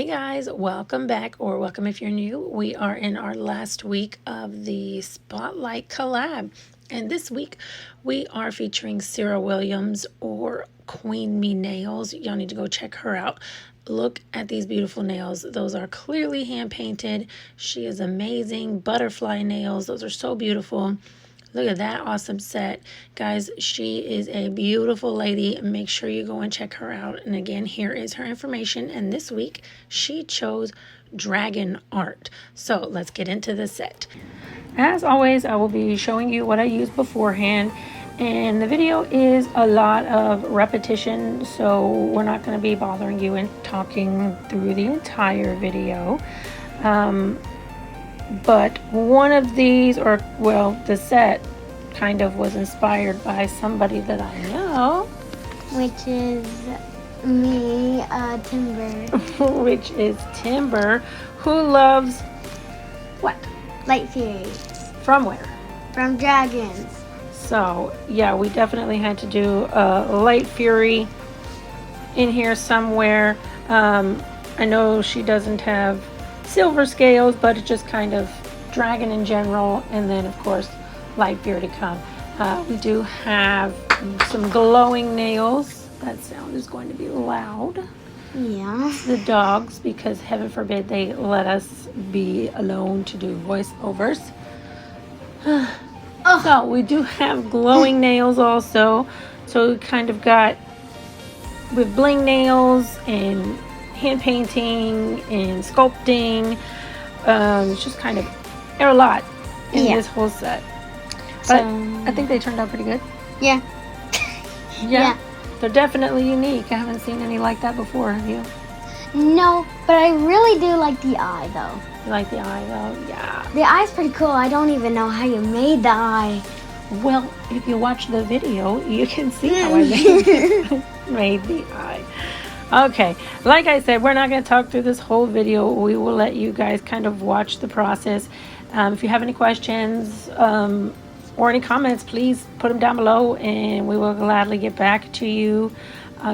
Hey guys, welcome back, or welcome if you're new. We are in our last week of the Spotlight collab, and this week we are featuring Sura Williams, or queenme.nails. Y'all need to go check her out. Look at these beautiful nails. Those are clearly hand painted. She is amazing. Butterfly nails. Those are so beautiful. Look at that awesome set. Guys, she is a beautiful lady. Make sure you go and check her out. And again, here is her information. And this week, she chose dragon art. So let's get into the set. As always, I will be showing you what I used beforehand. And the video is a lot of repetition, so we're not going to be bothering you and talking through the entire video. But one of these, or well, the set kind of was inspired by somebody that I know. Which is me, Timber. Which is Timber, who loves what? Light Furies. From where? From dragons. So, yeah, we definitely had to do a Light Fury in here somewhere. I know she doesn't have silver scales, but it's just kind of dragon in general, and then of course Light Fury to come. We do have some glowing nails. That sound is going to be loud. Yeah. The dogs, because heaven forbid they let us be alone to do voiceovers. So we do have glowing nails also. So we kind of got with bling nails and hand painting and sculpting. It's just kind of a lot in this whole set. But I think they turned out pretty good. Yeah. Yeah. They're definitely unique. I haven't seen any like that before, have you? No, but I really do like the eye though. You like the eye though? Yeah. The eye's pretty cool. I don't even know how you made the eye. Well, if you watch the video, you can see how I made the eye. Okay, like I said, we're not going to talk through this whole video. We will let you guys kind of watch the process. If you have any questions or any comments, please put them down below and we will gladly get back to you.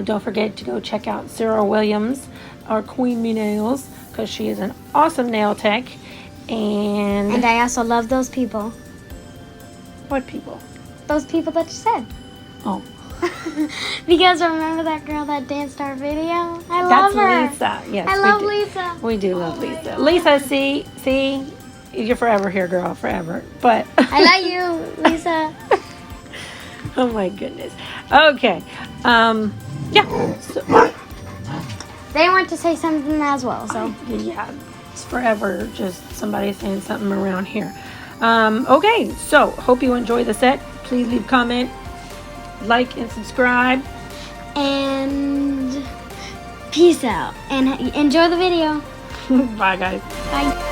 Don't forget to go check out Sura Williams, or queenme.nails, because she is an awesome nail tech. And I also love those people. What people? Those people that you said. Oh. Because remember that girl that danced our video? I love her. That's Lisa. Yes, I love Lisa. We do love Lisa. Lisa, see, you're forever here, girl, forever. But I love you, Lisa. Oh my goodness. Okay. Yeah. So, they want to say something as well, so yeah, it's forever just somebody saying something around here. Okay, so hope you enjoy the set. Please leave a comment, like, and subscribe. And peace out. And enjoy the video. Bye, guys. Bye.